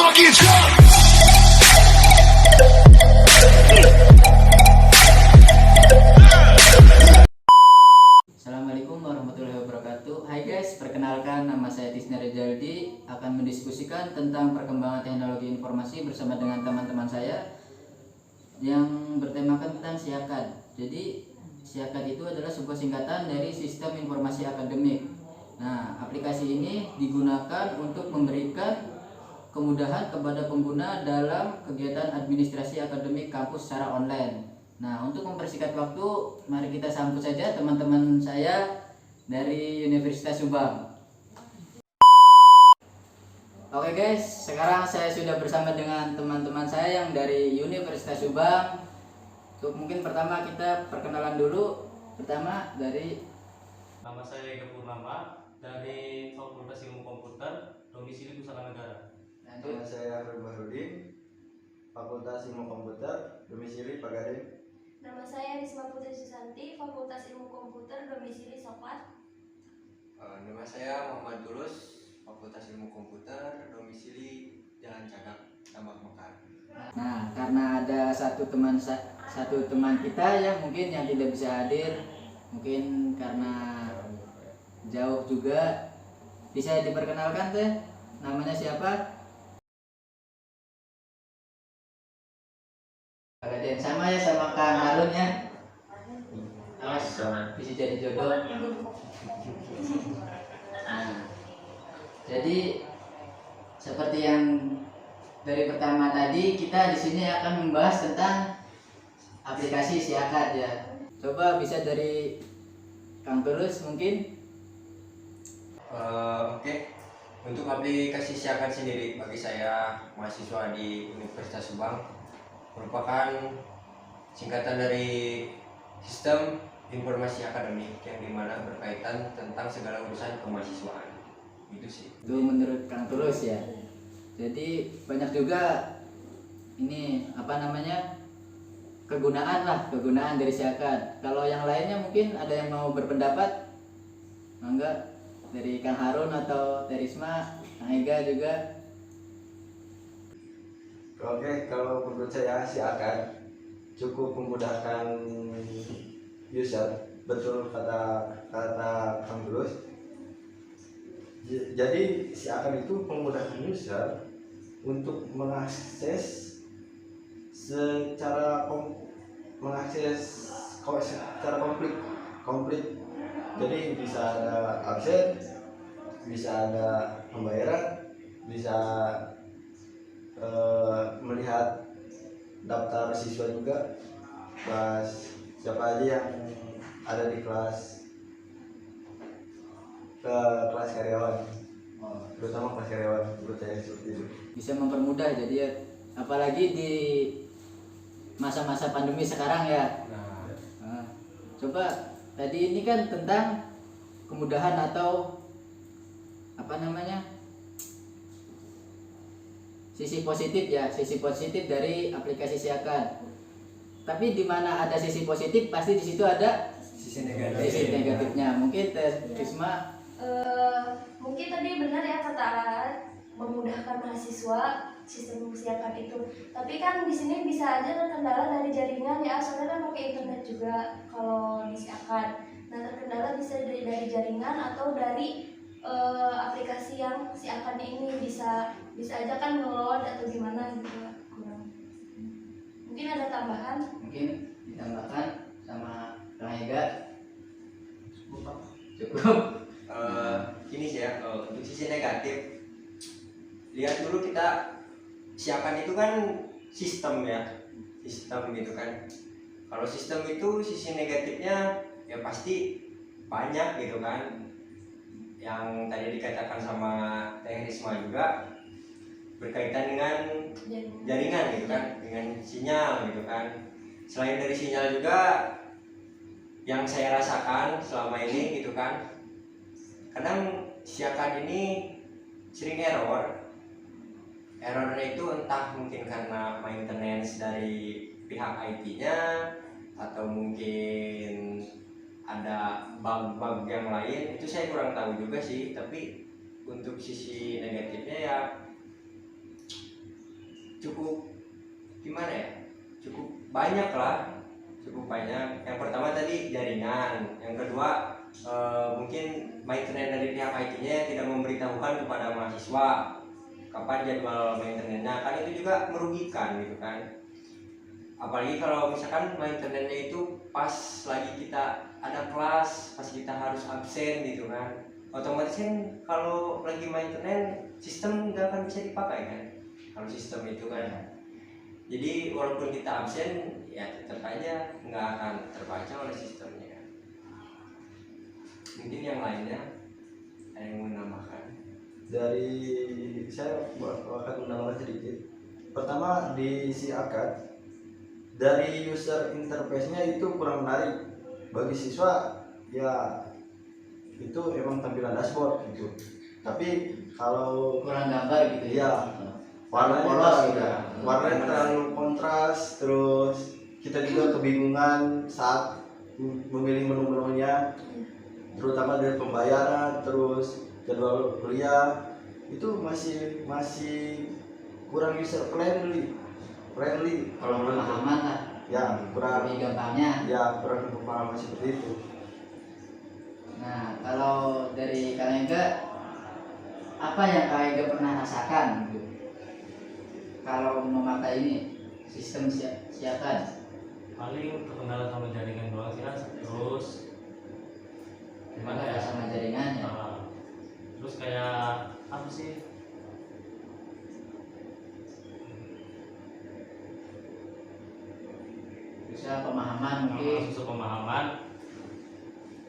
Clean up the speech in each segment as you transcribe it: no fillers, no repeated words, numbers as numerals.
fucking jump. Assalamualaikum warahmatullahi wabarakatuh. Hai guys, perkenalkan nama saya Tisna Rejaldi, akan mendiskusikan tentang perkembangan teknologi informasi bersama dengan teman-teman saya yang bertemakan tentang SIAKAD. Jadi SIAKAD itu adalah sebuah singkatan dari Sistem Informasi Akademik. Nah, aplikasi ini digunakan untuk memberikan kemudahan kepada pengguna dalam kegiatan administrasi akademik kampus secara online. Nah, untuk mempersingkat waktu, mari kita sambut saja teman-teman saya dari Universitas Subang. Oke guys, sekarang saya sudah bersama dengan teman-teman saya yang dari Universitas Subang. Untuk mungkin pertama kita perkenalan dulu. Pertama dari Nama saya Ega Purnama dari Fakultas Ilmu Komputer, domisili Pusaka Negara. Nama saya Arul Bahrudin, Fakultas Ilmu Komputer, domisili Pagaden. Nama saya Risma Putri Susanti, Fakultas Ilmu Komputer, domisili Soklat. Nama saya Muhammad Tulus, Fakultas Ilmu Komputer, domisili Jalan Cagak, Tambak Mekar. Nah, karena ada satu teman kita yang mungkin yang tidak bisa hadir, mungkin karena jauh juga, bisa diperkenalkan teh, namanya siapa? Kalian sama ya sama Kang Harun ya. Awas bisa jadi jodoh. Nah, jadi seperti yang dari pertama tadi, kita di sini akan membahas tentang aplikasi SIAKAD ya. Coba bisa dari Kang Tulus mungkin. Oke. Untuk aplikasi SIAKAD sendiri bagi saya mahasiswa di Universitas Subang merupakan singkatan dari Sistem Informasi Akademik yang dimana berkaitan tentang segala urusan kemahasiswaan. Itu sih. Itu menurut Kang Tulus ya. Jadi banyak juga ini apa namanya kegunaan dari SIAKAD. Kalau yang lainnya mungkin ada yang mau berpendapat, enggak dari Kang Harun atau Terisma, Kang Ega juga. Oke, kalau menurut saya SIAKAD cukup memudahkan user, betul kata Kang Tulus. Jadi SIAKAD itu memudahkan user untuk mengakses secara komplit. Jadi bisa ada absen, bisa ada pembayaran, bisa melihat daftar siswa juga, kelas siapa aja yang ada di kelas karyawan, terutama kelas karyawan, menurut saya seperti itu. Bisa mempermudah jadi ya, apalagi di masa-masa pandemi sekarang ya. Nah, coba tadi ini kan tentang kemudahan atau apa namanya sisi positif ya, sisi positif dari aplikasi SIAKAD. Tapi di mana ada sisi positif pasti di situ ada Sisi sisi negatifnya. Mungkin Risma. Mungkin tadi benar ya kata Alat, memudahkan mahasiswa sistem SIAKAD itu. Tapi kan di sini bisa aja terkendala dari jaringan ya, soalnya kan pakai internet juga kalau di SIAKAD. Nah, terkendala bisa dari jaringan atau dari aplikasi yang SIAKAD ini bisa aja kan nge-load atau gimana gitu, kurang. Mungkin ada tambahan? Mungkin ditambahkan sama Kang Ega. Cukup. Ini sih ya, untuk sisi negatif, lihat dulu kita SIAKAD itu kan sistem gitu kan. Kalau sistem itu sisi negatifnya ya pasti banyak gitu kan. Yang tadi dikatakan sama Teh Risma juga berkaitan dengan jaringan gitu kan, dengan sinyal gitu kan. Selain dari sinyal juga yang saya rasakan selama ini gitu kan, kadang SIAKAD ini sering errornya itu entah mungkin karena maintenance dari pihak IT-nya atau mungkin ada bug-bug yang lain, itu saya kurang tahu juga sih. Tapi untuk sisi negatifnya ya banyak lah, cukup banyak. Yang pertama tadi jaringan, yang kedua mungkin maintenance dari pihak IT-nya yang tidak memberitahukan kepada mahasiswa kapan jadwal maintenance-nya, kan itu juga merugikan gitu kan. Apalagi kalau misalkan maintenance-nya itu pas lagi kita ada kelas, pas kita harus absen gitu kan, otomatis kan kalau lagi maintenance sistem nggak akan bisa dipakai kan kalau sistem itu kan. Jadi walaupun kita absen ya tetap aja nggak akan terbaca oleh sistemnya kan. Mungkin yang lainnya ada yang mau menambahkan? Dari saya akan menambahkan sedikit. Pertama di si akad, dari user interface-nya itu kurang menarik bagi siswa, ya itu emang tampilan dashboard gitu. Tapi kalau Kurang gambar gitu ya, warnanya polos terlalu, gitu. warnanya terlalu kontras, terus kita juga kebingungan saat memilih menu-menunya, terutama dari pembayaran, terus jadwal kuliah itu masih kurang user friendly Kalau pemahaman lah, ya, kurang lebih gampangnya. ya kurang pemahaman seperti itu. Nah, kalau dari Kang Ega, apa yang Kang Ega pernah rasakan gitu kalau memakai ini sistem siakan? Paling terkendala sama jaringan doang sih kan, terus gimana ya, Sama jaringannya. terus kayak apa sih, Bisa pemahaman mungkin. susah pemahaman,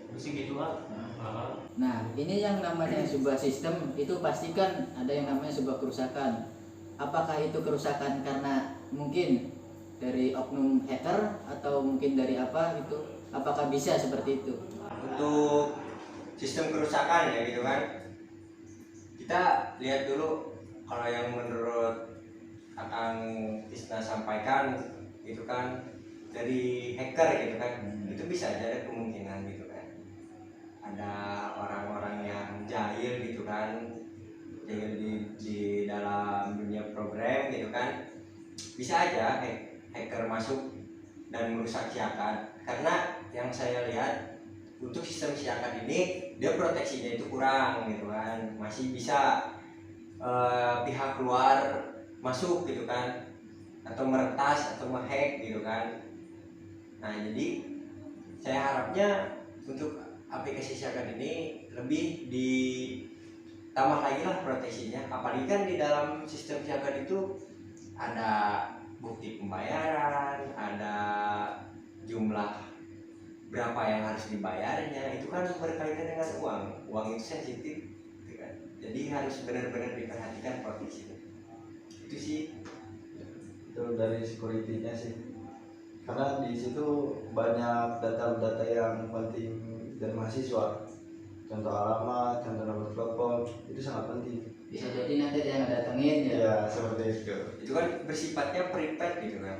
terus sih gitu lah. Nah, ini yang namanya sebuah sistem itu pastikan ada yang namanya sebuah kerusakan. Apakah itu kerusakan karena mungkin dari oknum hacker atau mungkin dari apa gitu? Apakah bisa seperti itu? Untuk sistem kerusakan ya gitu kan, kita lihat dulu kalau yang menurut Akang Tisna sampaikan gitu kan, dari hacker gitu kan, itu bisa aja ada kemungkinan gitu kan, ada orang-orang yang jahil gitu kan, jahil di dalam dunia program gitu kan, bisa aja hacker masuk dan merusak siakan. Karena yang saya lihat untuk sistem siakan ini dia proteksinya itu kurang gitu kan, masih bisa pihak luar masuk gitu kan, atau meretas atau ngehack gitu kan. Nah jadi saya harapnya untuk aplikasi siakan ini lebih ditambah lagi lah proteksinya, apalagi kan di dalam sistem siakan itu ada bukti pembayaran, ada jumlah berapa yang harus dibayarnya, itu kan berkaitan dengan uang itu sensitif gitu kan. Jadi harus benar-benar diperhatikan proteksinya. Itu sih. Itu dari security-nya sih, karena di situ banyak data-data yang penting dari mahasiswa, contoh alamat, contoh nomor telepon, itu sangat penting. Bisa jadi nanti dia ngedatengin ya. Ya seperti itu. Itu kan bersifatnya prepaid gitu kan.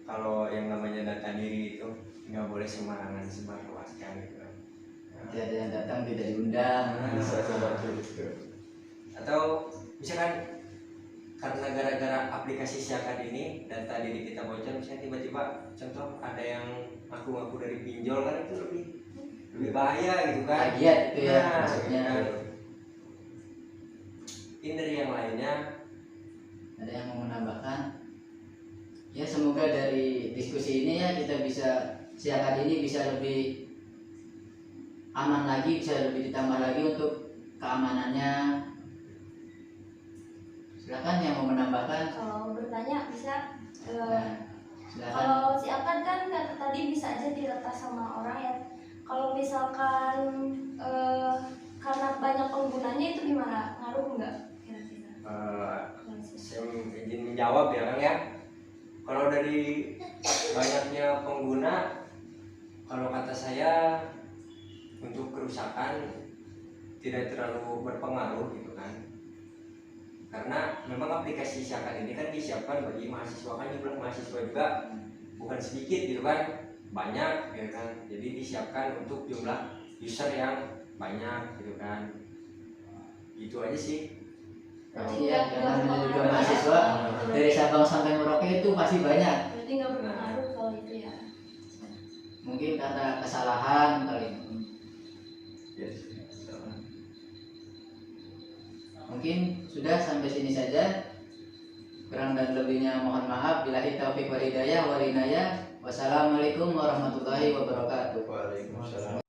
Kalau yang namanya data diri itu nggak boleh sembarangan disebarluaskan gitu kan. Nanti ada yang datang tidak diundang. Bisa seperti itu. Atau misalkan karena gara-gara aplikasi siakan ini data diri kita bocor, misalnya tiba-tiba contoh ada yang ngaku-ngaku dari pinjol, kan itu lebih bahaya gitu kan. Plagiat itu ya Nah, maksudnya. kan. Ini dari yang lainnya Ada yang mau menambahkan? Ya semoga dari diskusi ini ya kita bisa siakan ini bisa lebih aman lagi, bisa lebih ditambah lagi untuk keamanannya. Silakan yang mau menambahkan. Kalau bertanya bisa. Silakan. Kalau si akad kan kata tadi bisa aja diretas sama orang ya. Kalau misalkan karena banyak penggunanya itu gimana? Ngaruh nggak kira-kira? saya izin menjawab ya Kang ya. Kalau dari banyaknya pengguna, kalau kata saya untuk kerusakan tidak terlalu berpengaruh gitu kan. Karena memang aplikasi siakan ini kan disiapkan bagi mahasiswa, kan jumlah mahasiswa juga bukan sedikit gitu kan, banyak gitu kan. Jadi disiapkan untuk jumlah user yang banyak gitu kan. Itu aja sih. Iya, karena namanya juga mahasiswa dari Sabang sampai Merauke itu masih banyak. Berarti nggak berpengaruh karena kesalahan kali. Yes. Mungkin sudah sampai sini saja. Kurang dan lebihnya mohon maaf. Billahi taufiq wal hidayah wal inayah. Wassalamualaikum warahmatullahi wabarakatuh. Waalaikumsalam.